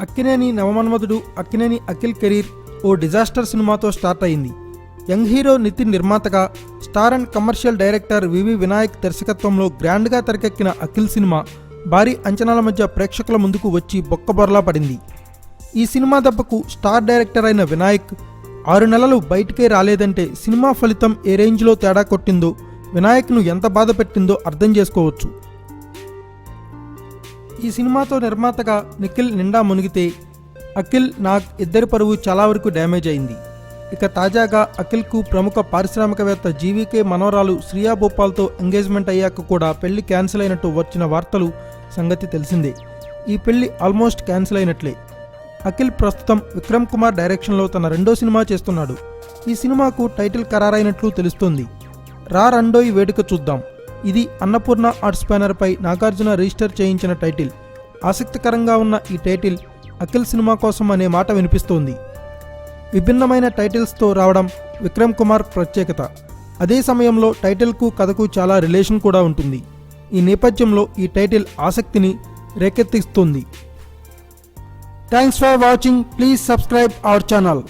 అక్కినేని నవమన్మధుడు Akkineni Akhil career ఓ disaster సినిమాతో start అయింది. Young hero Nitin నిర్మాతగా, స్టార్ అండ్ కమర్షియల్ డైరెక్టర్ వివి వినాయక్ దర్శకత్వంలో గ్రాండ్గా తెరకెక్కిన అఖిల్ సినిమా భారీ అంచనాల మధ్య ప్రేక్షకుల ముందుకు వచ్చి బొక్కబొరలా పడింది. ఈ సినిమా దెబ్బకు స్టార్ డైరెక్టర్ అయిన వినాయక్ 6 నెలలు బయటికే రాలేదంటే సినిమా ఫలితం ఏ రేంజ్లో తేడా కొట్టిందో, వినాయక్ను ఎంత బాధ పెట్టిందో అర్థం చేసుకోవచ్చు. ఈ సినిమాతో నిర్మాతగా నిఖిల్ నిండా మునిగితే అఖిల్, నాగ్ ఇద్దరి పరువు చాలా వరకు డ్యామేజ్ అయింది. ఇక తాజాగా అఖిల్కు ప్రముఖ పారిశ్రామికవేత్త జీవీకే మనవరాలు శ్రియా భోపాల్తో ఎంగేజ్మెంట్ అయ్యాక కూడా పెళ్లి క్యాన్సిల్ అయినట్టు వచ్చిన వార్తలు సంగతి తెలిసిందే. ఈ పెళ్లి ఆల్మోస్ట్ క్యాన్సిల్ అయినట్లే. అఖిల్ ప్రస్తుతం విక్రమ్ కుమార్ డైరెక్షన్లో తన రెండో సినిమా చేస్తున్నాడు. ఈ సినిమాకు టైటిల్ ఖరారైనట్లు తెలుస్తోంది. రా రండోయి వేడుక చూద్దాం. ఇది అన్నపూర్ణ ఆర్ట్స్ బ్యానర్పై నాగార్జున రిజిస్టర్ చేయించిన టైటిల్. ఆసక్తికరంగా ఉన్న ఈ టైటిల్ అఖిల్ సినిమా కోసం అనే మాట వినిపిస్తోంది. విభిన్నమైన టైటిల్స్తో రావడం విక్రమ్ కుమార్ ప్రత్యేకత. అదే సమయంలో టైటిల్కు కథకు చాలా రిలేషన్ కూడా ఉంటుంది. ఈ నేపథ్యంలో ఈ టైటిల్ ఆసక్తిని రేకెత్తిస్తుంది. Thanks for watching. Please subscribe our channel.